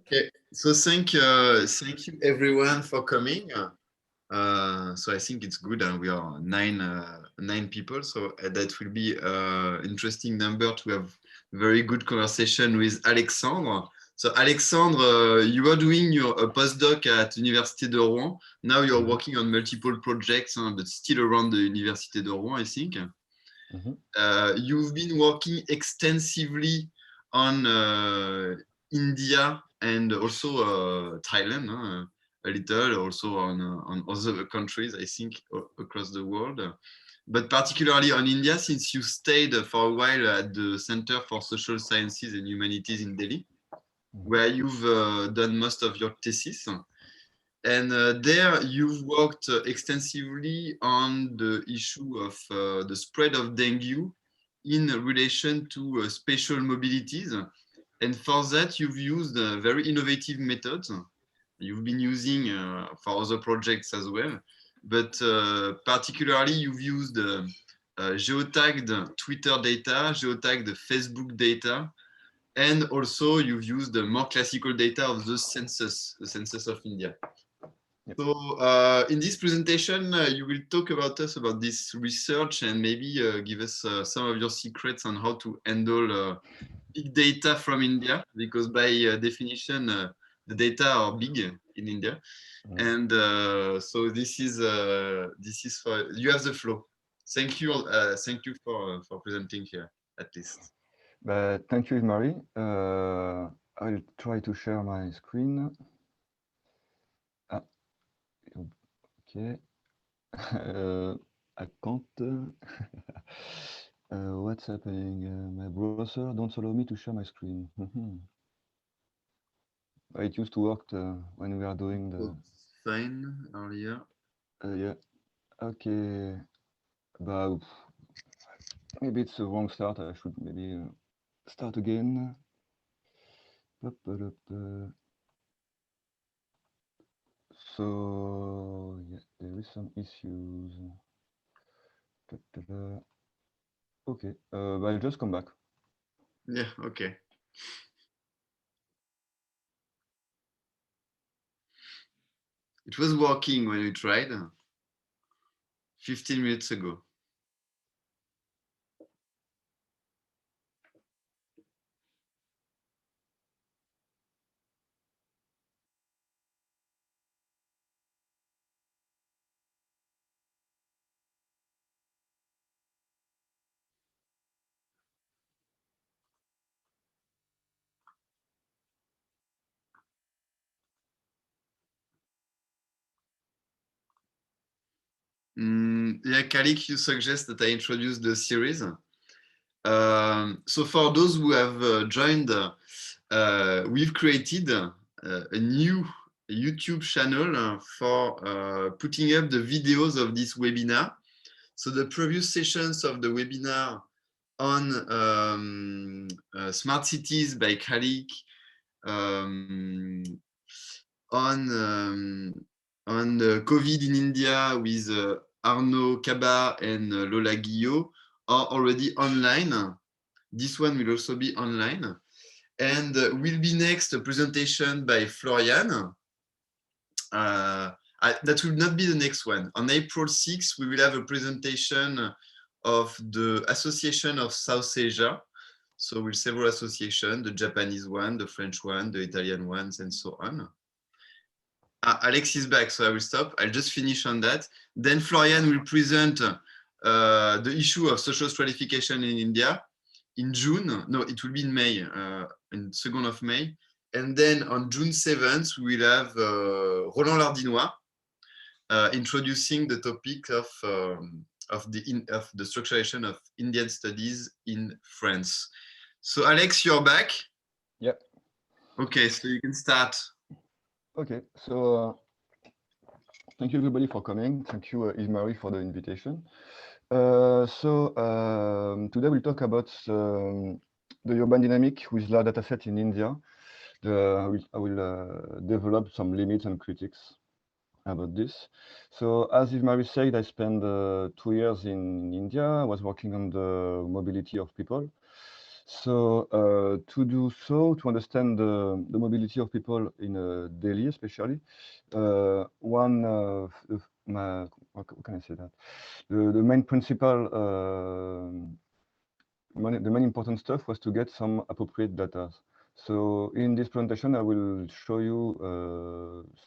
Okay, so thank you everyone for coming. So I think it's good, and we are nine people, so that will be interesting number to have very good conversation with Alexandre. So Alexandre, you are doing your postdoc at Université de Rouen. Now you're working on multiple projects, but still around the Université de Rouen, I think. You've been working extensively on India and also Thailand, a little, also on other countries, I think, across the world. But particularly on India, since you stayed for a while at the Center for Social Sciences and Humanities in Delhi, where you've done most of your thesis. And there you've worked extensively on the issue of the spread of dengue in relation to spatial mobilities. And for that, you've used very innovative methods. You've been using for other projects as well. But particularly, you've used geotagged Twitter data, geotagged Facebook data, and also you've used the more classical data of the census of India. Yep. So in this presentation, you will talk about us about this research and maybe give us some of your secrets on how to handle big data from India, because by definition, the data are big in India. And so this is for you have the flow. Thank you for presenting here at least. Thank you, Marie. I'll try to share my screen. Okay. I can't. What's happening? My browser don't allow me to share my screen. It used to work when we are doing the fine earlier. Yeah. Okay. But maybe it's a wrong start. I should maybe start again. So yeah, there is some issues. Okay, I'll just come back. Yeah, okay. It was working when we tried 15 minutes ago. Yeah, Kalik, you suggest that I introduce the series. So for those who have joined, we've created a new YouTube channel for putting up the videos of this webinar. So the previous sessions of the webinar on smart cities by Kalik, on COVID in India with Arnaud Kaba and Lola Guillot are already online. This one will also be online. And will be next a presentation by Florian. That will not be the next one. On April 6th, we will have a presentation of the Association of South Asia. So with several associations, the Japanese one, the French one, the Italian ones, and so on. Alex is back, so I will stop. I'll just finish on that. Then Florian will present the issue of social stratification in India in June. No, it will be in May, in 2nd of May. And then on June 7th, we will have Roland Lardinois introducing the topic of the structuration of Indian studies in France. So Alex, you're back? Yep. Okay, so you can start. Okay, so thank you everybody for coming. Thank you, Ismarie, for the invitation. Today we'll talk about the urban dynamic with large dataset in India. I will develop some limits and critiques about this. So as Ismarie said, I spent 2 years in India. I was working on the mobility of people. So to do so, to understand the mobility of people in Delhi, especially, one how can I say that? The main principle, the main important stuff was to get some appropriate data. So in this presentation, I will show you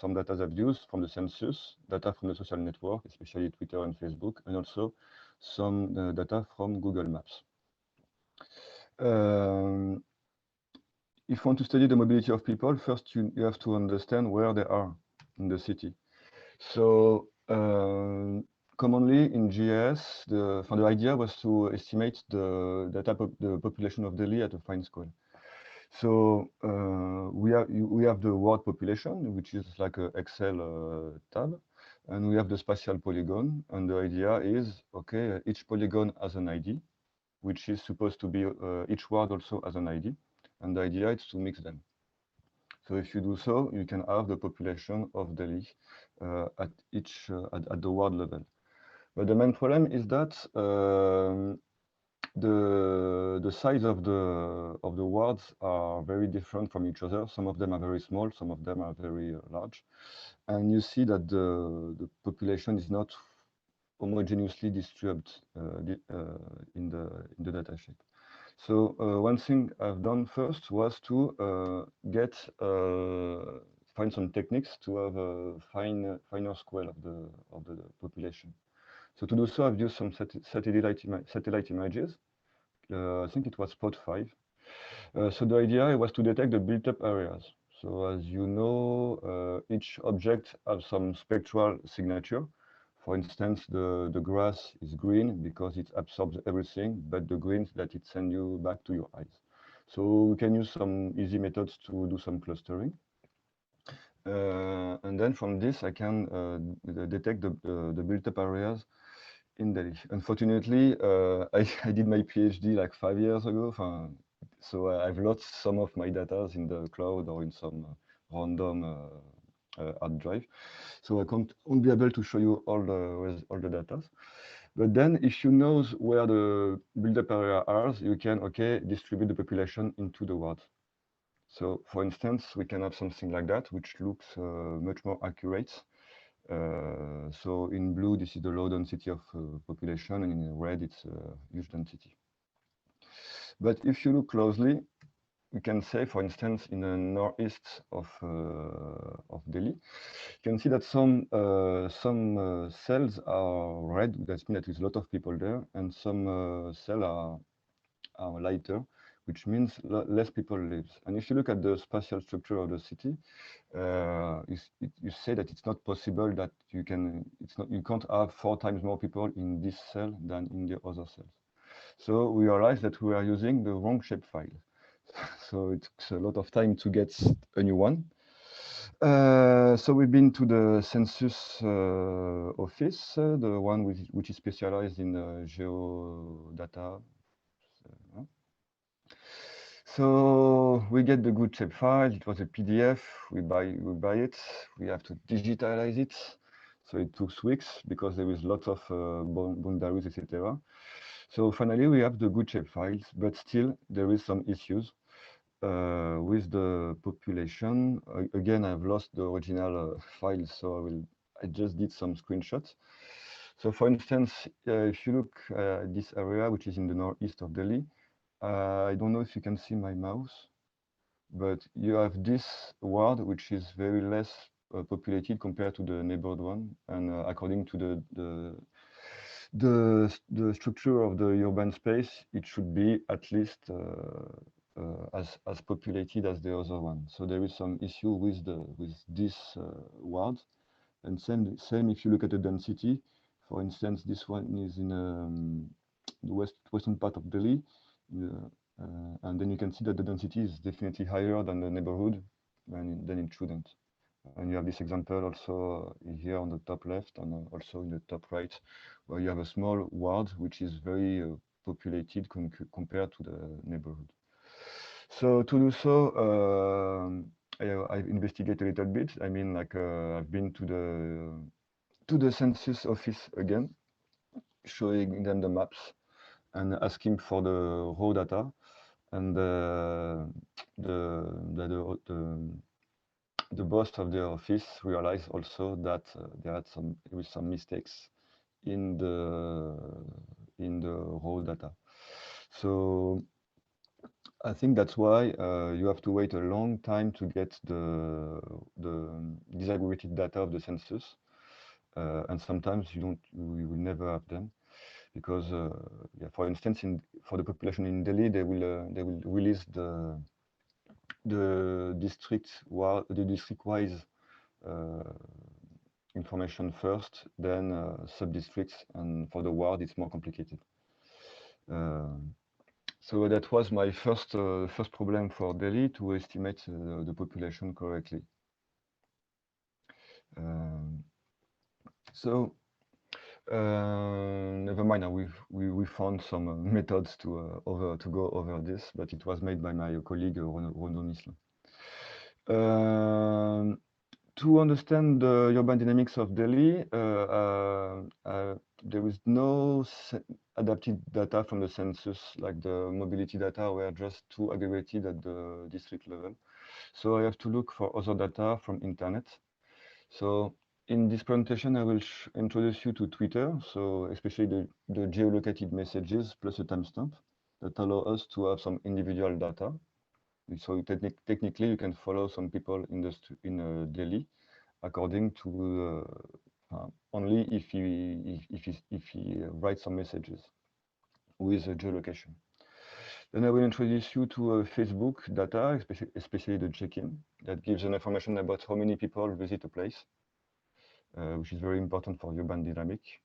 some data I've used from the census, data from the social network, especially Twitter and Facebook, and also some data from Google Maps. If you want to study the mobility of people, first you have to understand where they are in the city. So commonly in GIS, the idea was to estimate the population of Delhi at a fine scale. So we have the world population, which is like an Excel tab, and we have the spatial polygon. And the idea is, okay, each polygon has an ID, which is supposed to be each word also has an ID, and the idea is to mix them. So if you do so, you can have the population of Delhi at the world level. But the main problem is that the size of the words are very different from each other. Some of them are very small, some of them are very large, and you see that the population is not homogeneously distributed in the datasheet. So one thing I've done first was to find some techniques to have a finer scale of the population. So to do so, I've used some satellite images. I think it was Spot 5. So the idea was to detect the built-up areas. So as you know, each object has some spectral signature. For instance, the grass is green because it absorbs everything, but the green that it sends you back to your eyes. So we can use some easy methods to do some clustering. And then from this, I can detect the built-up areas in Delhi. Unfortunately, I did my PhD like 5 years ago, so I've lost some of my data in the cloud or in some random hard drive. So I won't be able to show you all the data. But then if you know where the build-up area are, you can, distribute the population into the world. So for instance, we can have something like that, which looks much more accurate. So in blue, this is the low density of population, and in red, it's huge density. But if you look closely, we can say, for instance, in the northeast of Delhi, you can see that some cells are red. That means that there's a lot of people there, and some cells are lighter, which means less people live. And if you look at the spatial structure of the city, you say that it's not possible that you can't have 4 times more people in this cell than in the other cells. So we realized that we are using the wrong shapefile. So it took a lot of time to get a new one. So we've been to the census office, the one which is specialized in geodata. So we get the good shapefile. It was a PDF. We buy it. We have to digitalize it. So it took weeks because there was lots of boundaries, etc. So finally, we have the good shapefiles, but still there is some issues with the population. Again, I've lost the original file, so I just did some screenshots. So for instance, if you look at this area, which is in the northeast of Delhi, I don't know if you can see my mouse, but you have this ward, which is very less populated compared to the neighbored one. And according to the structure of the urban space, it should be at least as populated as the other one. So there is some issue with this ward. And same if you look at the density. For instance, this one is in the western part of Delhi. And then you can see that the density is definitely higher than the neighborhood, and then it shouldn't. And you have this example also here on the top left and also in the top right, where you have a small ward which is very populated compared to the neighborhood. So to do so, I've investigated a little bit. I mean, like I've been to the census office again, showing them the maps and asking for the raw data. and the boss of the office realized also that there had some mistakes in the raw data. So I think that's why you have to wait a long time to get the disaggregated data of the census, and sometimes you will never have them, because yeah, for instance, for the population in Delhi, they will release the district-wise information first, then sub-districts, and for the ward it's more complicated. So that was my first problem for Delhi, to estimate the population correctly. So never mind. We found some methods to go over this, but it was made by my colleague Renaud Mislin. To understand the urban dynamics of Delhi, there is no adapted data from the census, like the mobility data were just too aggregated at the district level. So I have to look for other data from internet. So in this presentation, I will introduce you to Twitter, so especially the geolocated messages plus a timestamp that allow us to have some individual data. So technically, you can follow some people in Delhi according to only if he writes some messages with a geolocation. Then I will introduce you to Facebook data, especially the check-in, that gives an information about how many people visit a place, which is very important for urban dynamic.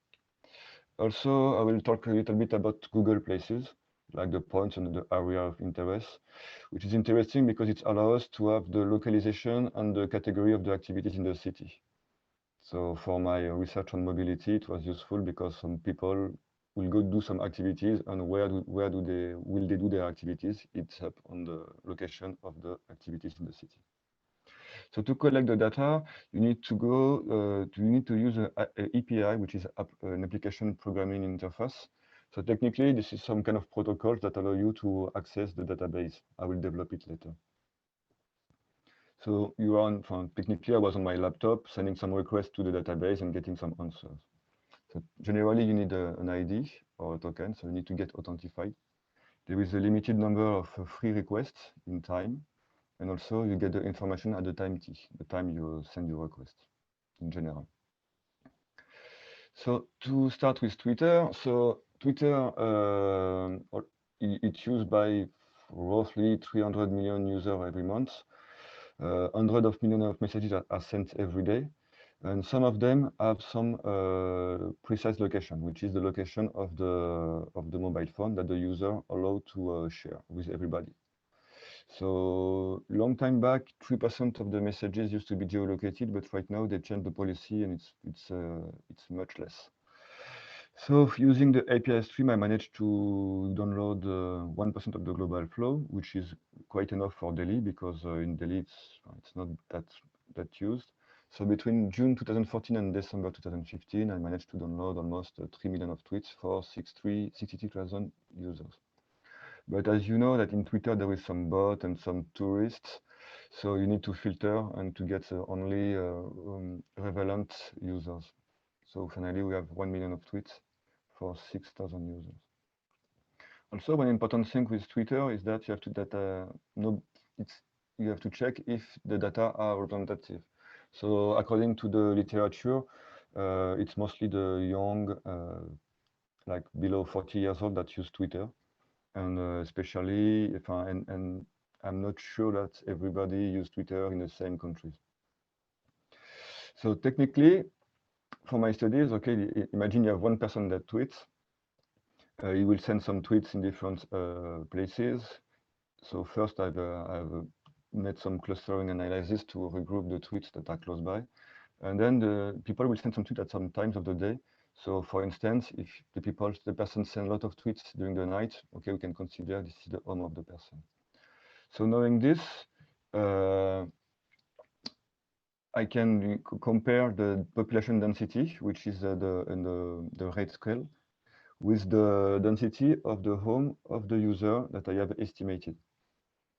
Also, I will talk a little bit about Google Places, like the points and the area of interest, which is interesting because it allows us to have the localization and the category of the activities in the city. So for my research on mobility, it was useful because some people will go do some activities, and where will they do their activities? It's up on the location of the activities in the city. So to collect the data, you need to use a API, which is an application programming interface. So technically, this is some kind of protocol that allow you to access the database. I will develop it later. So technically, I was on my laptop sending some requests to the database and getting some answers. So generally, you need an ID or a token, so you need to get authentified. There is a limited number of free requests in time, and also you get the information at the time t, the time you send your request in general. So to start with Twitter, so Twitter, it's used by roughly 300 million users every month. Hundreds of millions of messages are sent every day, and some of them have some precise location, which is the location of the mobile phone that the user allowed to share with everybody. So long time back, 3% of the messages used to be geolocated, but right now they changed the policy, and it's much less. So using the API stream, I managed to download 1% of the global flow, which is quite enough for Delhi, because in Delhi it's not that used. So between June 2014 and December 2015, I managed to download almost 3 million of tweets for 63,000 users. But as you know, that in Twitter there is some bot and some tourists, so you need to filter and to get only relevant users. So finally, we have 1 million of tweets for 6,000 users. Also, one important thing with Twitter is that you have to you have to check if the data are representative. So according to the literature, it's mostly the young, like below 40 years old, that use Twitter, and especially if and I'm not sure that everybody use Twitter in the same countries. So technically, for my studies, okay, imagine you have one person that tweets. You will send some tweets in different places. So first, I've made some clustering analysis to regroup the tweets that are close by, and then the people will send some tweets at some times of the day. So for instance, if the person sends a lot of tweets during the night, okay, we can consider this is the home of the person. So knowing this, I can compare the population density, which is the rate scale, with the density of the home of the user that I have estimated.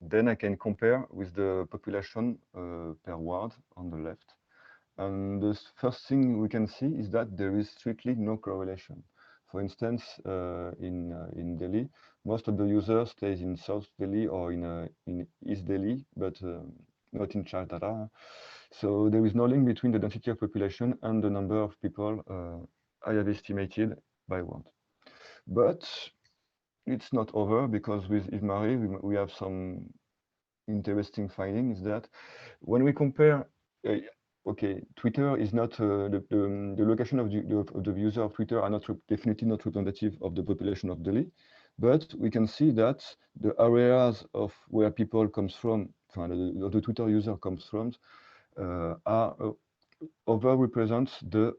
Then I can compare with the population per ward on the left. And the first thing we can see is that there is strictly no correlation. For instance, in Delhi, most of the users stays in South Delhi or in East Delhi, but not in Calcutta. So there is no link between the density of population and the number of people I have estimated by ward. But it's not over, because with Yves-Marie, we have some interesting findings that when we compare, okay, Twitter is not the location of the user of Twitter are not definitely not representative of the population of Delhi, but we can see that the areas of where people comes from, the Twitter user comes from, are overrepresents the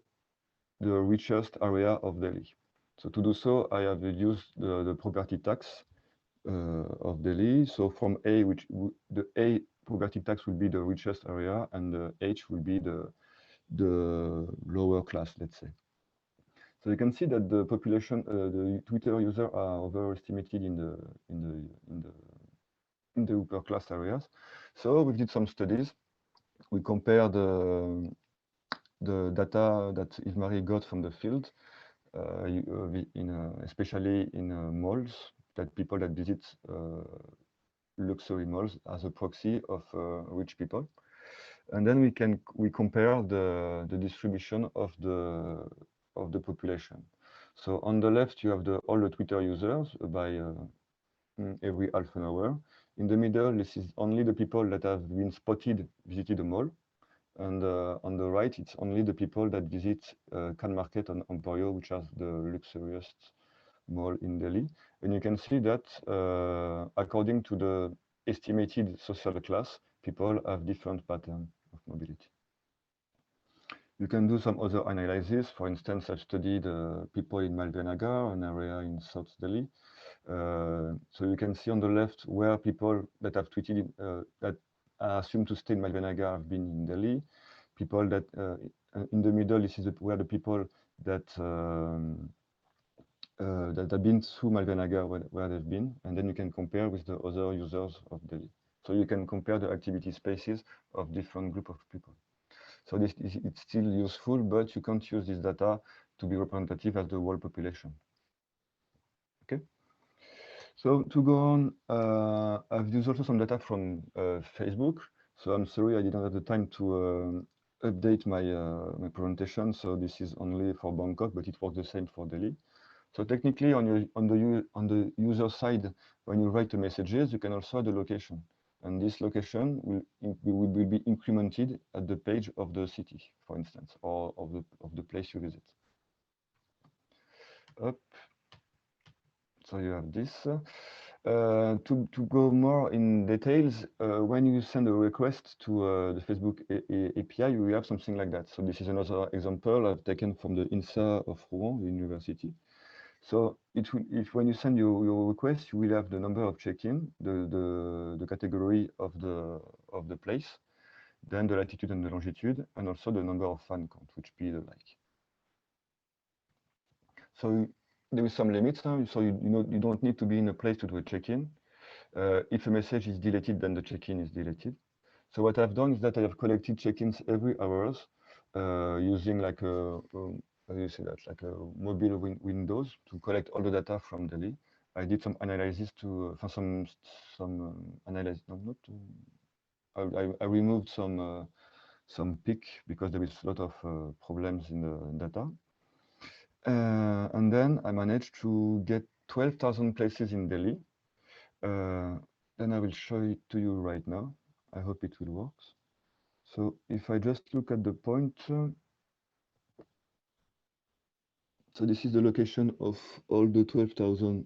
richest area of Delhi. So to do so, I have used the property tax of Delhi. So from A, the A property tax will be the richest area, and the H will be the lower class, let's say. So you can see that the population, the Twitter user are overestimated in the upper class areas. So we did some studies. We compared the data that Yves-Marie got from the field, especially in malls, that people that visit luxury malls as a proxy of rich people. And then we compare the distribution of the population. So on the left, you have all the Twitter users by every half an hour. In the middle, this is only the people that have been spotted visited a mall. And on the right, it's only the people that visit Khan Market on Emporio, which is the luxurious mall in Delhi. And you can see that according to the estimated social class, people have different patterns of mobility. You can do some other analysis. For instance, I've studied people in Malvanagar, an area in South Delhi. So you can see on the left where people that have tweeted that are assumed to stay in Malvanagar have been in Delhi. People that in the middle, this is where the people that that have been through Malvanagar where they've been, and then you can compare with the other users of Delhi. So you can compare the activity spaces of different group of people. So it's still useful, but you can't use this data to be representative as the whole population. Okay. So to go on, I've used also some data from Facebook. So I'm sorry I didn't have the time to update my my presentation. So this is only for Bangkok, but it works the same for Delhi. So technically, on the user side, when you write the messages, you can also add the location, and this location will be incremented at the page of the city, for instance, or of the place you visit. Up. So you have this. To go more in details, when you send a request to the Facebook API, you have something like that. So this is another example I've taken from the INSA of Rouen, the university. So if when you send your request, you will have the number of check-in, the category of the place, then the latitude and the longitude, and also the number of fan count, which be the like. So there is some limits now. So you don't need to be in a place to do a check-in. If a message is deleted, then the check-in is deleted. So what I've done is that I have collected check-ins every hours using like how do you say that, like a mobile Windows to collect all the data from Delhi. I did some analysis to some analysis. No, not. I removed some peak because there is a lot of problems in the data. And then I managed to get 12,000 places in Delhi. Then I will show it to you right now. I hope it will work. So if I just look at the pointer, so this is the location of all the 12,000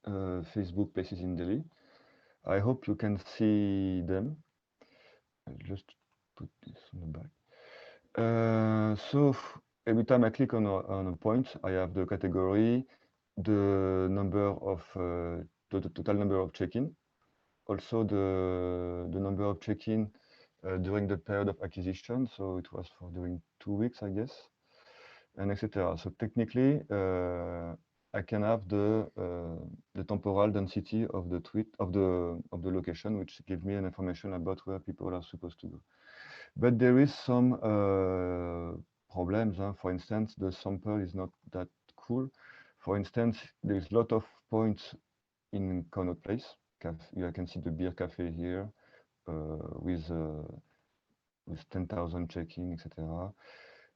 Facebook places in Delhi. I hope you can see them. I'll just put this on the back. So every time I click on a point, I have the category, the number of the total number of check-in, also the number of check-in during the period of acquisition. So it was for during 2 weeks, I guess. and etc. So technically, I can have the temporal density of the tweet of the location, which gives me an information about where people are supposed to go. But there is some problems. For instance, the sample is not that cool. For instance, there is a lot of points in Connaught Place. You can see the beer cafe here with 10,000 check-in, etc.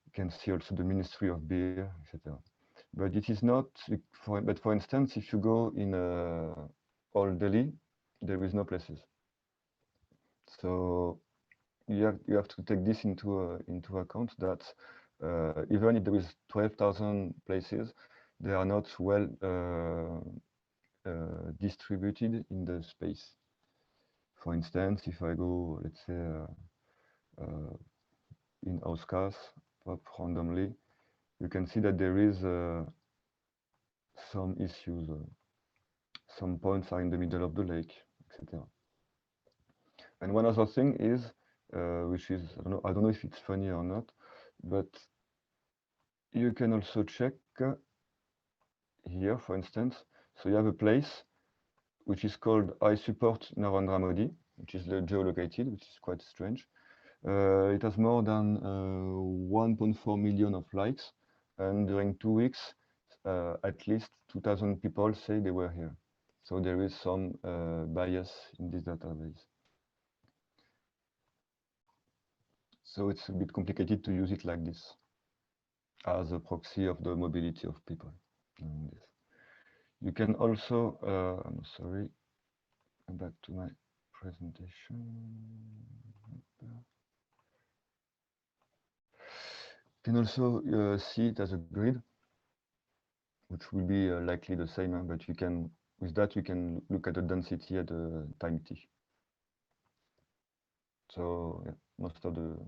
You can see also the Ministry of Beer, etc. But it is not. But for instance, if you go in Old Delhi, there is no places. So you have to take this into account that even if there is 12,000 places, they are not well distributed in the space. For instance, if I go, let's say, in Oscars, pop randomly, you can see that there is some issues. Some points are in the middle of the lake, etc. And one other thing is, which is, I don't know if it's funny or not, but you can also check here, for instance. So you have a place which is called I support Narendra Modi, which is geolocated, which is quite strange. It has more than 1.4 million of likes, and during 2 weeks, at least 2,000 people say they were here. So there is some bias in this database. So it's a bit complicated to use it like this as a proxy of the mobility of people. You can also, I'm sorry, back to my presentation. You can also see it as a grid, which will be likely the same, but you can, with that, you can look at the density at the time t. So yeah, most of the,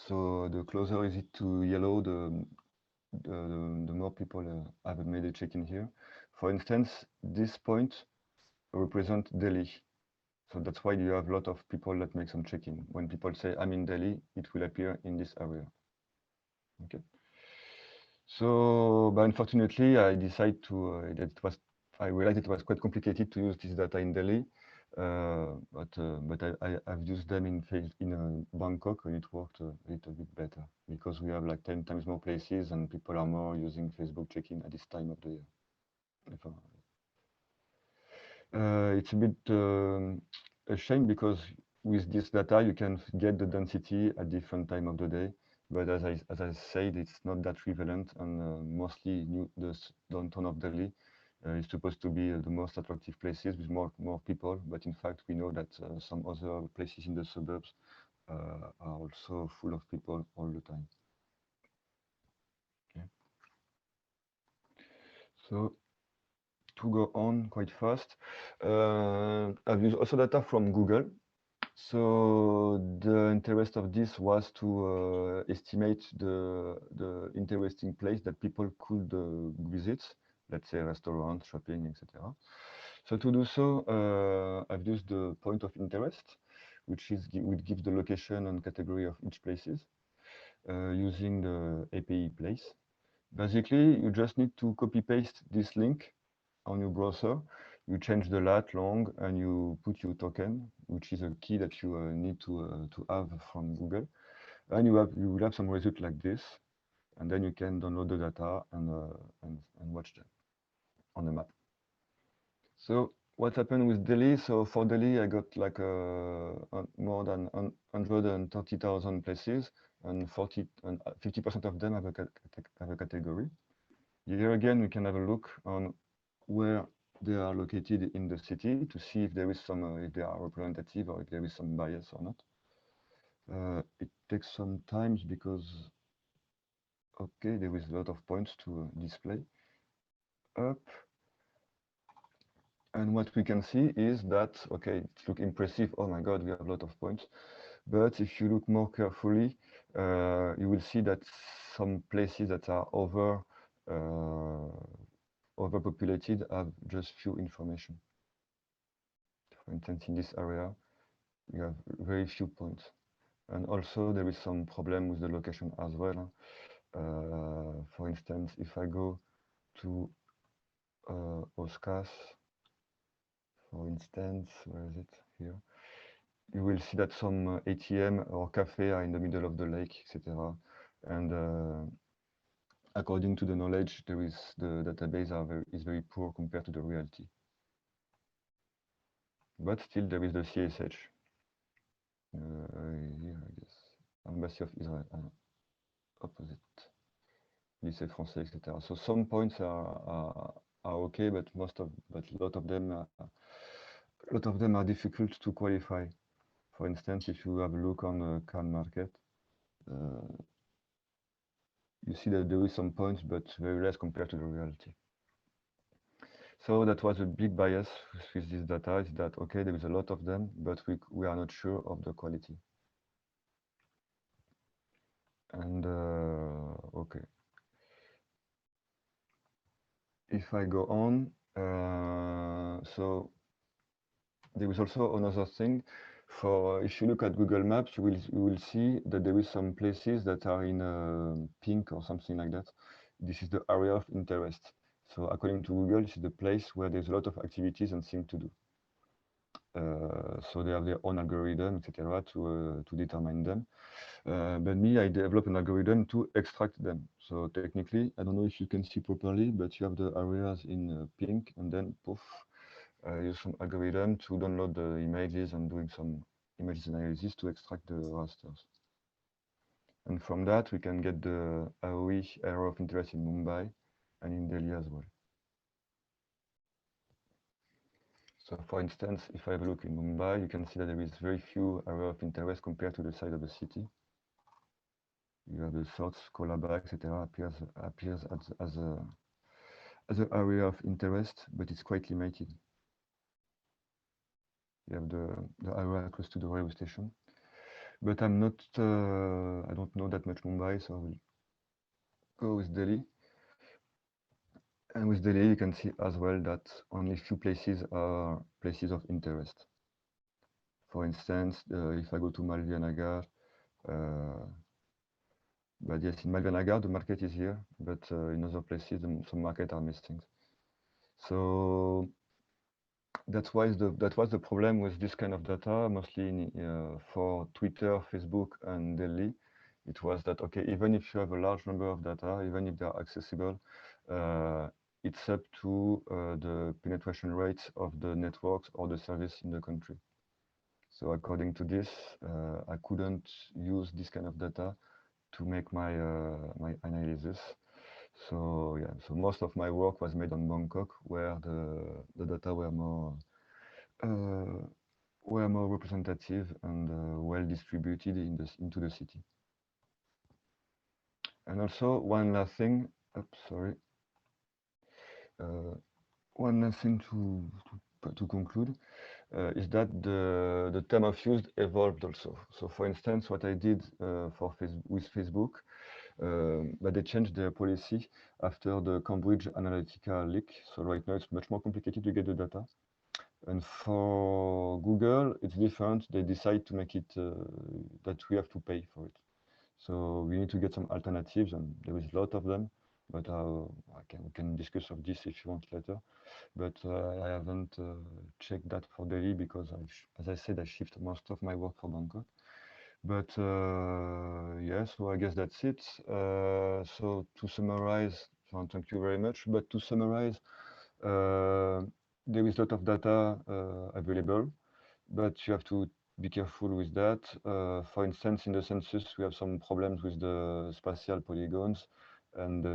so the closer is it to yellow, the more people have made a check-in here. For instance, this point represents Delhi. So that's why you have a lot of people that make some check-in. When people say, I'm in Delhi, it will appear in this area. Okay. So, but unfortunately, I decided to, I realized it was quite complicated to use this data in Delhi. But I've used them in Bangkok, and it worked a little bit better because we have like 10 times more places and people are more using Facebook check-in at this time of the year. It's a bit a shame because with this data you can get the density at different time of the day. But as I said, it's not that prevalent, and mostly the downtown of Delhi is supposed to be the most attractive places with more people. But in fact, we know that some other places in the suburbs are also full of people all the time. Okay. So to go on quite fast, I've used also data from Google. So the interest of this was to estimate the interesting place that people could visit, let's say restaurants, shopping, etc. So to do so, I've used the point of interest, which gives the location and category of each places using the API place. Basically, you just need to copy paste this link on your browser. You change the lat long and you put your token, which is a key that you need to have from Google, and you will have some result like this, and then you can download the data and watch them on the map. So what happened with Delhi? So for Delhi, I got like more than 130,000 places, and 50% of them have a category. Here again, we can have a look on where they are located in the city to see if there is some, if they are representative or if there is some bias or not. It takes some time because, okay, there is a lot of points to display. Up. And what we can see is that, okay, it looks impressive. Oh my God, we have a lot of points. But if you look more carefully, you will see that some places that are overpopulated have just few information. For instance, in this area, you have very few points. And also there is some problem with the location as well. For instance, if I go to Oscars, for instance, where is it? Here. You will see that some ATM or cafe are in the middle of the lake, etc. And according to the knowledge, the database is very poor compared to the reality. But still, there is the CSH. Here, I guess, Embassy of Israel, opposite, Lycée Français, etc. So some points are okay, but a lot of them are difficult to qualify. For instance, if you have a look on the Cannes market, you see that there is some points, but very less compared to the reality. So that was a big bias with this data, is that, okay, there is a lot of them, but we are not sure of the quality. And okay. If I go on, so there is also another thing. If you look at Google Maps, you will see that there is some places that are in pink or something like that. This is the area of interest. So according to Google, this is the place where there's a lot of activities and things to do. So they have their own algorithm, etc., to determine them. But me, I developed an algorithm to extract them. So technically, I don't know if you can see properly, but you have the areas in pink, and then poof, use some algorithm to download the images and doing some images analysis to extract the rasters. And from that, we can get the AOE, area of interest, in Mumbai and in Delhi as well. So for instance, if I have a look in Mumbai, you can see that there is very few area of interest compared to the size of the city. You have the sorts, Colaba, etc. appears as an area of interest, but it's quite limited. You have the area close to the railway station. But I'm not, I don't know that much Mumbai, so I will go with Delhi. And with Delhi, you can see as well that only few places are places of interest. For instance, if I go to Malviya Nagar, but yes, in Malviya Nagar, the market is here, but in other places, some market are missing. So that was the problem with this kind of data, mostly for Twitter, Facebook, and Delhi. It was that, okay, even if you have a large number of data, even if they are accessible, it's up to the penetration rates of the networks or the service in the country. So according to this, I couldn't use this kind of data to make my my analysis. So yeah, so most of my work was made on Bangkok, where the data were more representative and well distributed into the city. And also one last thing, one last thing to conclude is that the term of use evolved also. So for instance, what I did with Facebook, but they changed their policy after the Cambridge Analytica leak. So right now it's much more complicated to get the data. And for Google, it's different. They decide to make it that we have to pay for it. So we need to get some alternatives, and there is a lot of them. But we can discuss of this if you want later. But I haven't checked that for Delhi because, as I said, I shift most of my work for Bangkok. But yeah, so I guess that's it. So to summarize, thank you very much. But to summarize, there is a lot of data available, but you have to be careful with that. For instance, in the census, we have some problems with the spatial polygons, and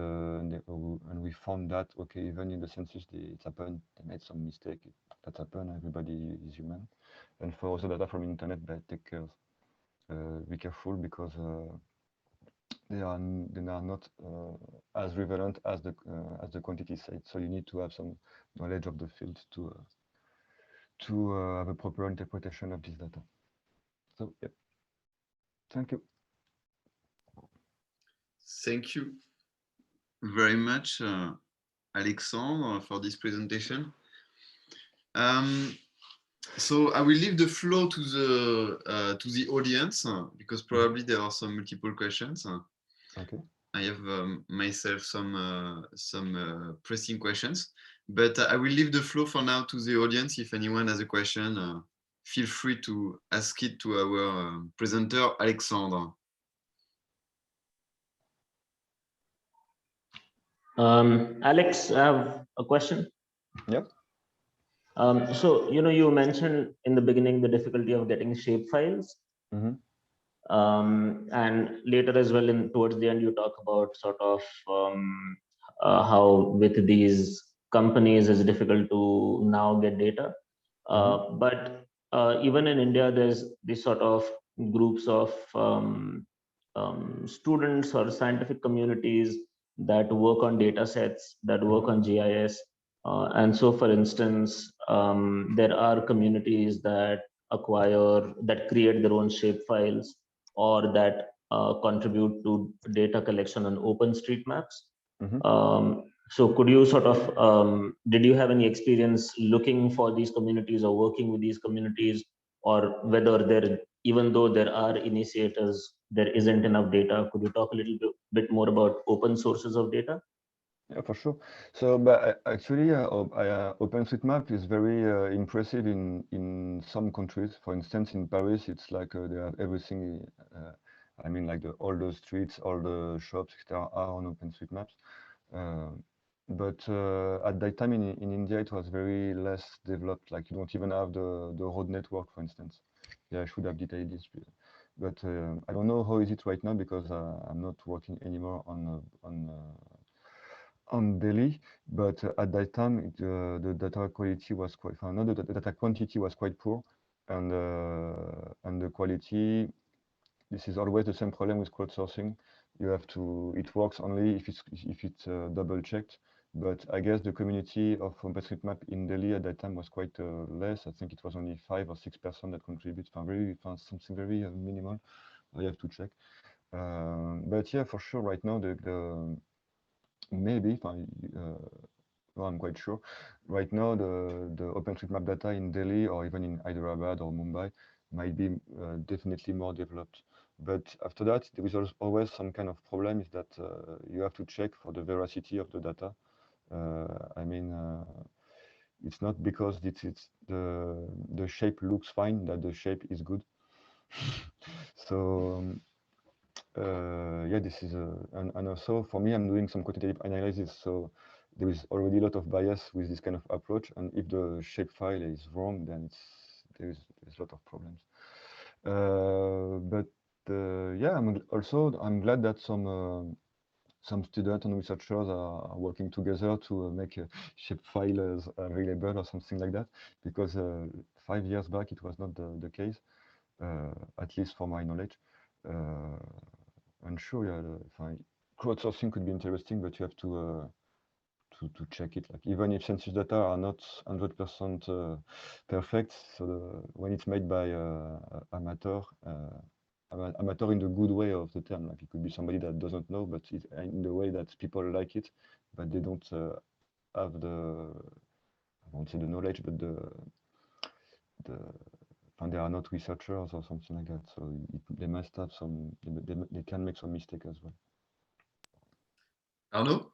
we found that, okay, even in the census, it happened, they made some mistake. That happened, everybody is human. And for also data from internet, take care. Be careful because they are not as relevant as the quantity said. So you need to have some knowledge of the field to have a proper interpretation of this data. So yeah, thank you. Thank you very much, Alexandre, for this presentation. So I will leave the floor to the audience because probably there are some multiple questions. Okay. I have myself some pressing questions, but I will leave the floor for now to the audience. If anyone has a question, feel free to ask it to our presenter, Alexandre. Alex, I have a question. Yeah. So, you mentioned in the beginning the difficulty of getting shape files. Mm-hmm. And later as well, towards the end, you talk about sort of how with these companies it's difficult to now get data. But even in India, there's these sort of groups of students or scientific communities that work on data sets, that work on GIS. And so, for instance, there are communities that create their own shape files or that contribute to data collection on OpenStreetMaps. So could you sort of, did you have any experience looking for these communities or working with these communities, or whether even though there are initiators, there isn't enough data? Could you talk a little bit more about open sources of data? Yeah, for sure. So, but actually, OpenStreetMap is very impressive in some countries. For instance, in Paris, it's like they have everything. I mean, like all the streets, all the shops, etc., are on OpenStreetMaps. But at that time in India, it was very less developed. Like you don't even have the road network, for instance. Yeah, I should have detailed this, but I don't know how is it right now because I'm not working anymore on Delhi, but at that time the data quality was quite, no, the data quantity was quite poor, and the quality. This is always the same problem with crowdsourcing. You have to. It works only if it's double checked. But I guess the community of OpenStreetMap in Delhi at that time was quite less. I think it was only 5 or 6% that contribute. Something very minimal. I have to check. But yeah, for sure, right now the maybe, well, I'm quite sure. Right now, the OpenStreetMap data in Delhi or even in Hyderabad or Mumbai might be definitely more developed. But after that, there is always some kind of problem is that you have to check for the veracity of the data. I mean, it's not because it's the shape looks fine that the shape is good. So yeah, this is and also for me, I'm doing some quantitative analysis, so there is already a lot of bias with this kind of approach, and if the shapefile is wrong, then there's a lot of problems. But yeah, I'm glad that some students and researchers are working together to make shapefiles available or something like that, because 5 years back it was not the case, at least for my knowledge. And sure, yeah, crowdsourcing could be interesting, but you have to check it. Like even if census data are not 100% perfect, so when it's made by amateur in the good way of the term, like it could be somebody that doesn't know, but in the way that people like it, but they don't have I won't say the knowledge, but and they are not researchers or something like that, so they must have some. They can make some mistake as well. Arnaud?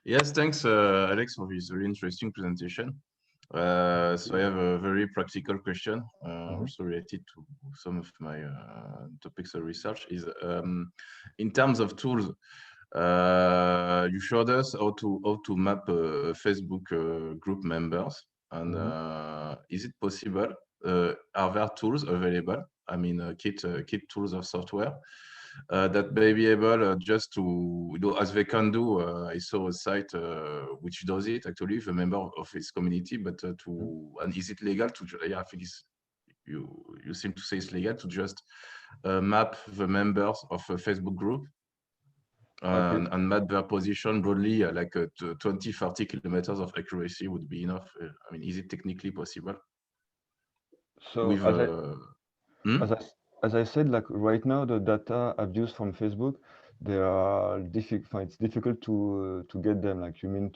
Yes, thanks, Alex, for this very interesting presentation. So I have a very practical question, also related to some of my topics of research. Is in terms of tools, you showed us how to map Facebook group members, and is it possible? Are there tools available? I mean, kit tools of software that may be able just to do as they can do. I saw a site which does it actually, the member of its community, but and is it legal to? Yeah, I think you seem to say it's legal to just map the members of a Facebook group and map their position broadly, like 20, 30 kilometers of accuracy would be enough. I mean, is it technically possible? So with, as I said, like right now, the data I've used from Facebook, they are difficult. It's difficult to get them. Like you need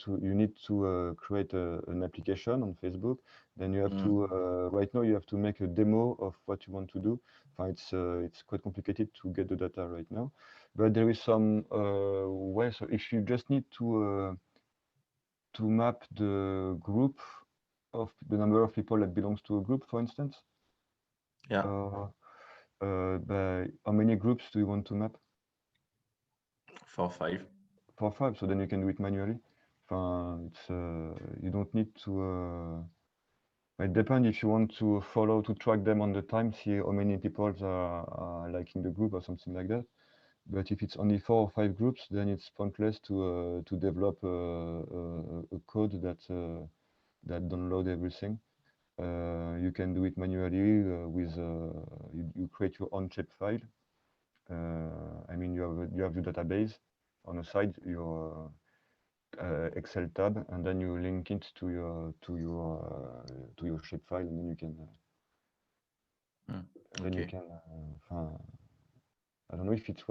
to create an application on Facebook. Then you have to right now you have to make a demo of what you want to do. It's quite complicated to get the data right now, but there is some way. So if you just need to map the group of the number of people that belongs to a group, for instance. Yeah. By how many groups do you want to map? 4 or 5. 4 or 5. So then you can do it manually. It's you don't need to. It depends if you want to track them on the time, see how many people are liking the group or something like that. But if it's only 4 or 5 groups, then it's pointless to develop a code that download everything. You can do it manually with you create your own shapefile. I mean, you have your database on the side, your Excel tab, and then you link it to your shapefile, and then you can. Then you can. I don't know if it's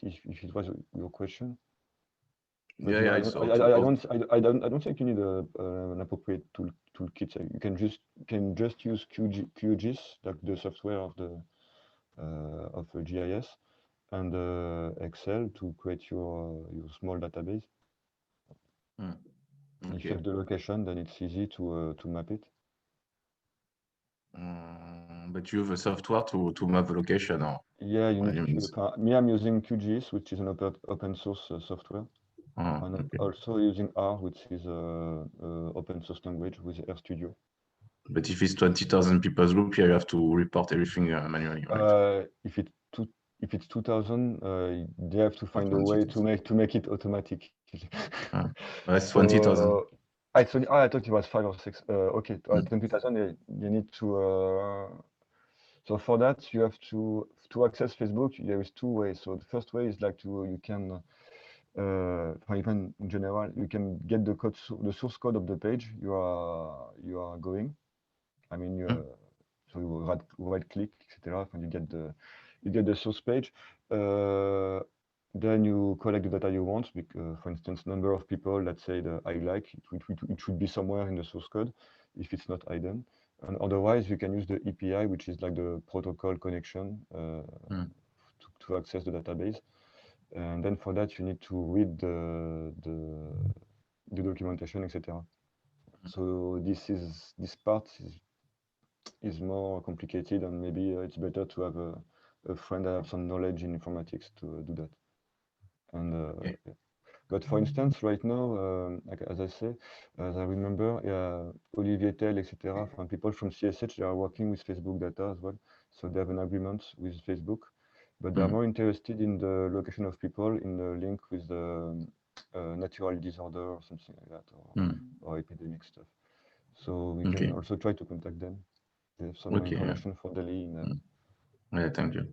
if it was your question. But Yeah, I don't think you need an appropriate toolkit. You can just use QGIS, like the software of GIS, and Excel to create your small database. If you have the location, then it's easy to map it. But you have a software to map the location, or? Yeah, you need me, I'm using QGIS, which is an open source software. And also using R, which is open source language with RStudio. But if it's 20,000 people's group, you have to report everything manually, right? If it's 2,000, they have to find a way to make it automatic. That's 20,000. I thought it was 5 or 6. Okay, 20,000. You need to. So for that, you have to access Facebook. There is 2 ways. So the first way is like you can. Even in general, you can get the source code of the page you are going. I mean, so you right click, etc. And you get the source page. Then you collect the data you want. For instance, number of people. Let's say I like it should be somewhere in the source code if it's not hidden. And otherwise, you can use the API, which is like the protocol connection to access the database. And then for that, you need to read the documentation, etc. So this part is more complicated, and maybe it's better to have a friend that has some knowledge in informatics to do that. And but for instance, right now, as I remember, Olivier Tell, etc., from people from CSH, they are working with Facebook data as well. So they have an agreement with Facebook. But they're more interested in the location of people in the link with the natural disorder or something like that, or epidemic stuff. So we can also try to contact them. They have some information for Delhi. Yeah, thank you.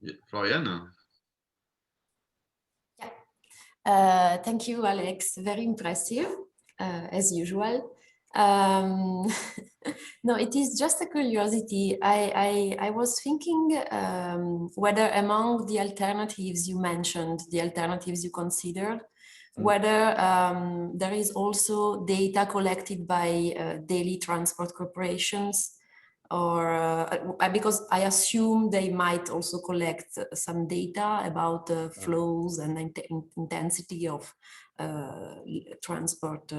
Yeah, Florian? Yeah. Thank you, Alex. Very impressive, as usual. No, it is just a curiosity. I was thinking whether among the alternatives you mentioned, the alternatives you considered, whether there is also data collected by daily transport corporations, or because I assume they might also collect some data about flows and intensity of transport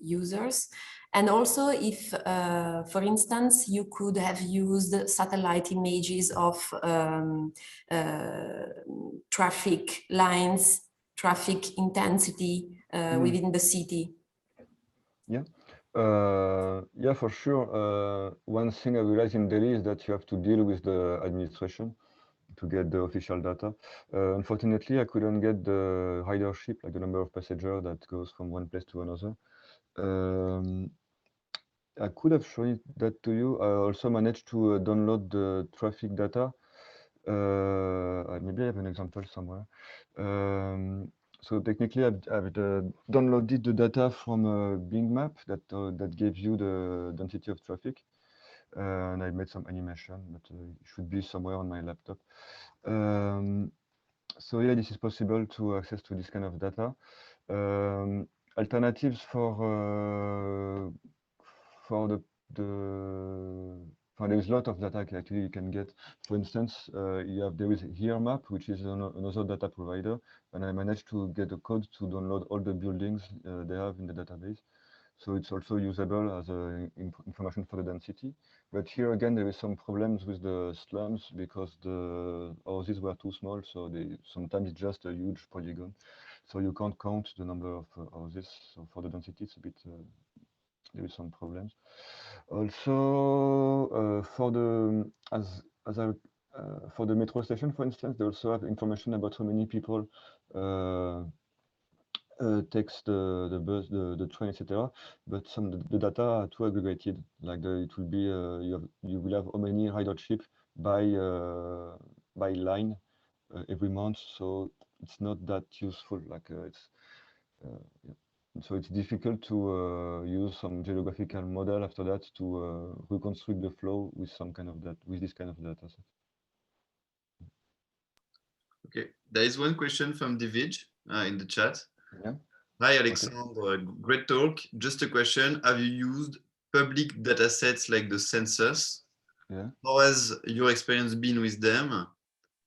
users. And also if, for instance, you could have used satellite images of traffic lines, traffic intensity within the city. Yeah. Yeah, for sure. One thing I realized in Delhi is that you have to deal with the administration to get the official data. Unfortunately, I couldn't get the ridership, like the number of passengers that goes from one place to another. I could have shown that to you. I also managed to download the traffic data. Maybe I have an example somewhere. So technically, I've downloaded the data from Bing Map that gives you the density of traffic, and I made some animation, but it should be somewhere on my laptop. So yeah, this is possible to access to this kind of data. Alternatives for the there is a lot of data actually you can get. For instance, there is HereMap, which is another data provider, and I managed to get a code to download all the buildings they have in the database. So it's also usable as information for the density. But here again, there is some problems with the slums because the houses were too small, so sometimes it's just a huge polygon. So you can't count the number of houses. So for the density, it's a bit there is some problems. Also, for the metro station, for instance, they also have information about how many people takes the bus, the train, etc. But the data are too aggregated. Like it will be you will have how many ridership by line every month. So it's not that useful. Like yeah. So it's difficult to use some geographical model after that to reconstruct the flow with some kind of this kind of data set. Okay, there is one question from Divid in the chat. Yeah. Hi, Alexandre. Great talk. Just a question. Have you used public data sets like the census? Yeah. How has your experience been with them?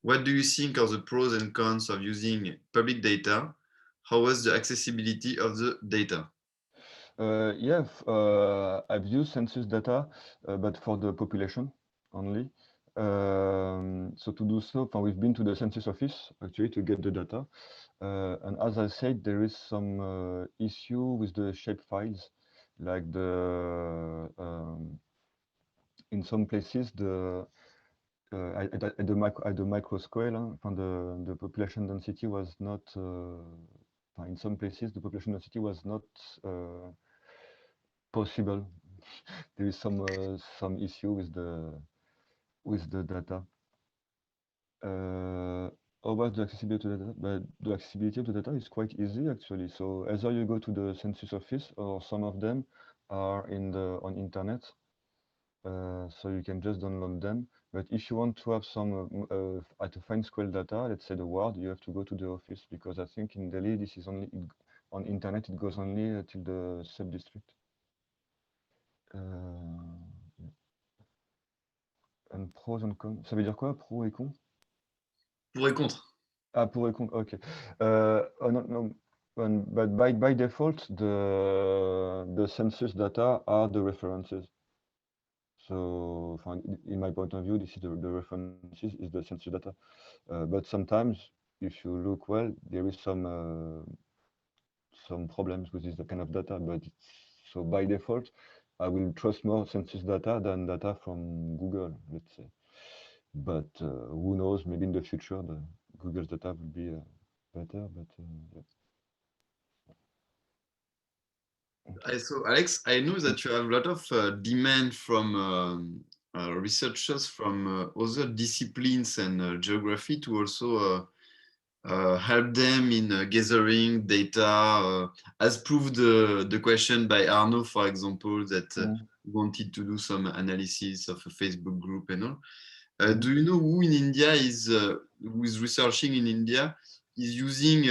What do you think are the pros and cons of using public data? How was the accessibility of the data? Yeah, I've used census data, but for the population only. So to do so, we've been to the census office actually to get the data. And as I said, there is some issue with the shape files, like in some places at the micro scale, the population density was not. In some places, the population density was not possible. There is some issue with the data. About the accessibility to data, but the accessibility of the data is quite easy actually. So either you go to the census office, or some of them are on internet. So you can just download them. But if you want to have some at a fine scale data, let's say the ward, you have to go to the office, because I think in Delhi this is only on internet. It goes only till the sub-district. And pros and cons. Ça veut dire quoi, pro et con? Pour et contre. Ah, pour et contre. Okay. No, but by default, the census data are the references. So, in my point of view, this is the references is the census data. But sometimes, if you look well, there is some problems with this kind of data. But so by default, I will trust more census data than data from Google, let's say. But who knows? Maybe in the future, the Google's data will be better. But yeah. So, Alex, I know that you have a lot of demand from researchers from other disciplines and geography to also help them in gathering data, as proved the question by Arnaud, for example, that wanted to do some analysis of a Facebook group and all. Do you know who in India who is researching in India is using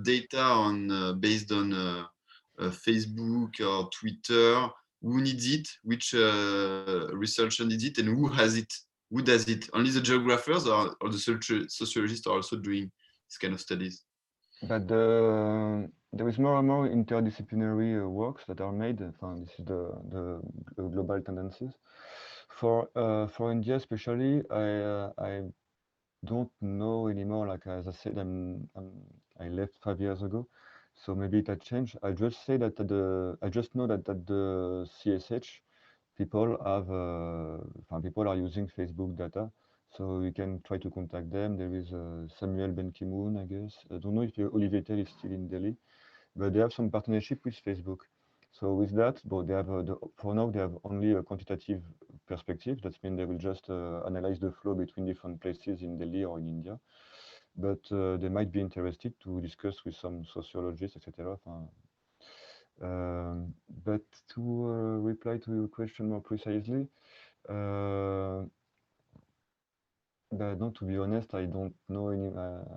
data based on Facebook or Twitter? Who needs it? Which researcher needs it, and who has it? Who does it? Only the geographers or the sociologists are also doing this kind of studies? But there is more and more interdisciplinary works that are made. This is the global tendencies. For India especially, I don't know anymore. Like as I said, I left 5 years ago, so maybe it had changed. I just say that I just know that at the CSH, people are using Facebook data, so we can try to contact them. There is Samuel Ben Ki-moon, I guess. I don't know if Olivier Tell is still in Delhi, but they have some partnership with Facebook. So with that, they have for now they have only a quantitative perspective. That means they will just analyze the flow between different places in Delhi or in India. But they might be interested to discuss with some sociologists, etc. But to reply to your question more precisely, No, to be honest, I don't know any.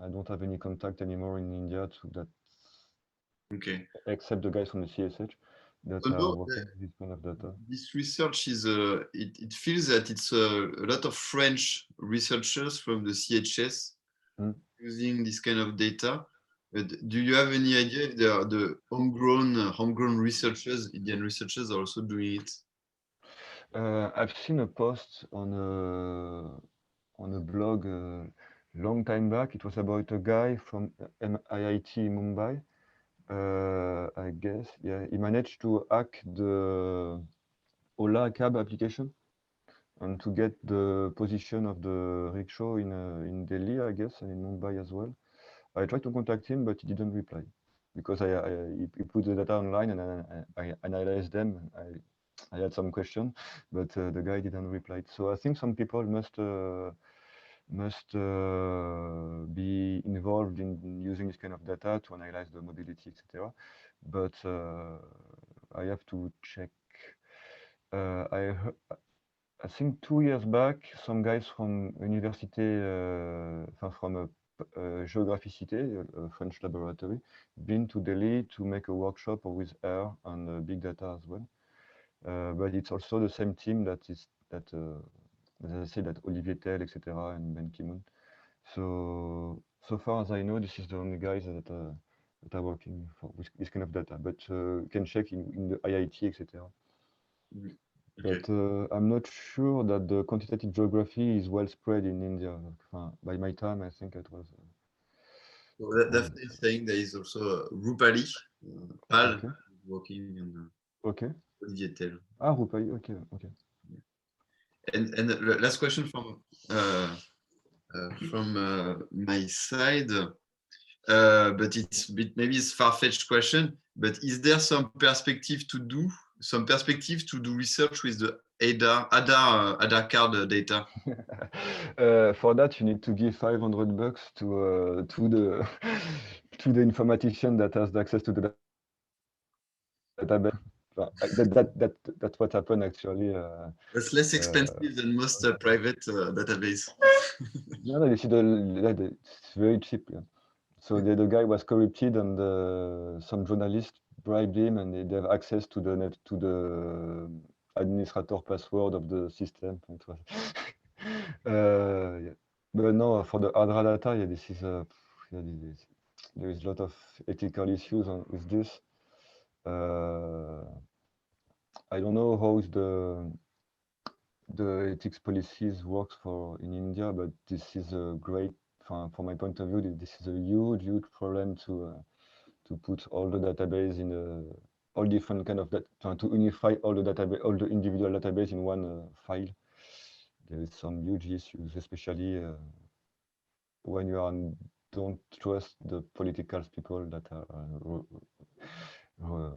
I don't have any contact anymore in India to that, Okay. except the guys from the CSH that are Although working with this kind of data. this research is, it feels that it's a lot of French researchers from the CHS Mm. using this kind of data. But do you have any idea if there are the homegrown researchers, Indian researchers, are also doing it? I've seen a post on a blog long time back. It was about a guy from IIT Mumbai. I guess, yeah, he managed to hack the Ola cab application and to get the position of the rickshaw in Delhi, I guess, and in Mumbai as well. I tried to contact him, but he didn't reply because he put the data online and I analyzed them. I had some question, but the guy didn't reply. So I think some people must be involved in using this kind of data to analyze the mobility, etc. But I have to check. I think 2 years back, some guys from Université, from Géographie Cité, a French laboratory, been to Delhi to make a workshop with R and big data as well. But it's also the same team that as I said, that Olivier Tell, etc., and Ben Ki-moon. So far as I know, this is the only guys that are working with this kind of data. But you can check in the IIT, etc. Okay. But I'm not sure that the quantitative geography is well spread in India. By my time, I think it was. So that's saying there is also Rupali Pal Okay. working on Okay. Olivier Tell. Ah, Rupai. Okay. Okay. And the last question from my side, but it's a bit maybe it's far-fetched question. But is there some perspective to do research with the Aadhaar card data? For that, you need to give $500 to the to the informatician that has access to the database. That's what happened actually. That's less expensive than most private database. No, it's very cheap. Yeah. So the guy was corrupted, and some journalists bribed him, and they have access to the administrator password of the system. It was yeah. But no, for the Aadhaar data, yeah, this is yeah, there is a lot of ethical issues with this. I don't know how is the ethics policies works in India, but this is a great, from my point of view, this is a huge problem to put all the database in all different kind of to unify all the database, all the individual database in one file. There is some huge issues, especially when you don't trust the political people that are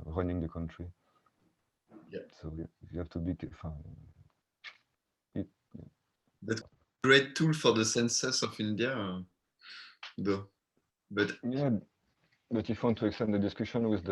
running the country. Yeah. So you have to be careful. That's a great tool for the census of India, though. But yeah, but if you want to extend the discussion with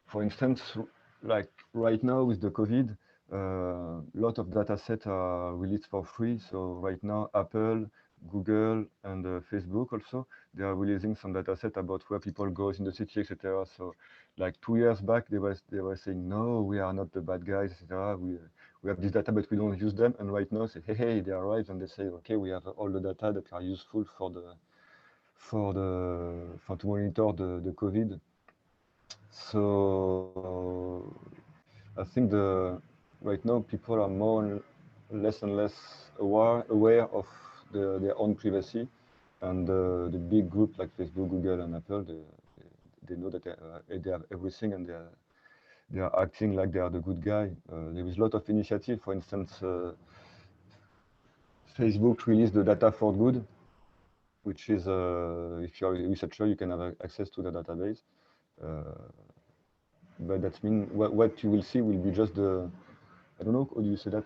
for instance, like right now with the COVID, a lot of data sets are released for free. So right now, Apple, Google, and Facebook also, they are releasing some data set about where people go in the city, etc. So like 2 years back, they were saying, no, we are not the bad guys, etc. We have this data, but we don't use them. And right now, say, hey, they arrive and they say, okay, we have all the data that are useful for to monitor the COVID. So I think right now people are less and less aware of their own privacy, and the big group like Facebook, Google, and Apple, they know that they have everything, and they are acting like they are the good guy. There is a lot of initiative. For instance, Facebook released the data for good, which is if you're a researcher, you can have access to the database. But that means what you will see will be just I don't know, how do you say that,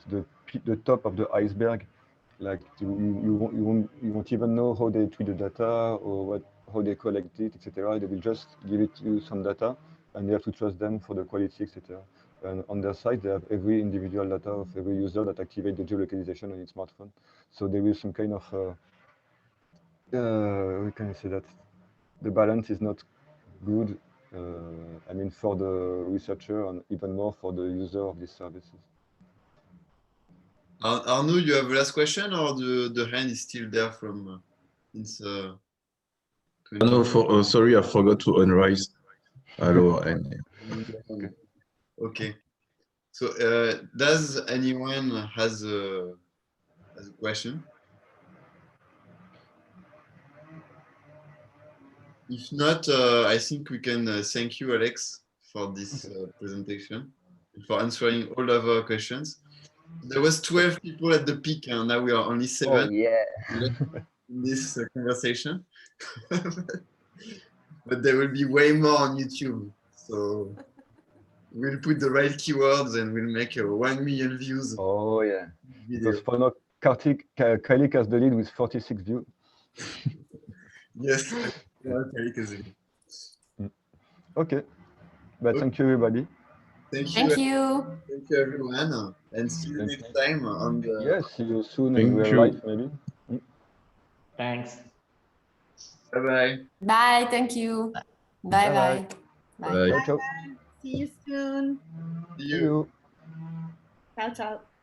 the top of the iceberg. Like you won't even know how they treat the data or how they collect it, etc. They will just give it to you some data, and you have to trust them for the quality, etc. And on their side, they have every individual data of every user that activate the geolocalization on its smartphone. So there is some kind of, we can say that the balance is not good. I mean, for the researcher and even more for the user of these services. Arnaud, you have a last question, or the hand is still there from since 20? No, sorry, I forgot to unraise. Hello. Okay. So does anyone has a question? If not, I think we can thank you, Alex, for this presentation, for answering all of our questions. There was 12 people at the peak, and now we are only 7 Oh, yeah. in this conversation. But there will be way more on YouTube. So we'll put the right keywords and we'll make 1 million views. Oh, yeah. Video. Because for now, Kalik has the lead with 46 views. Yes. Okay. Okay. But thank you, everybody. Thank you. Thank you. Thank you, everyone. And see you next time on the. Yes, see you soon. Thank And we're you. live, maybe. Thanks. Bye-bye. Bye. Thank you. Bye bye. Bye. Ciao, ciao. See you soon. See See you. you. Ciao, ciao.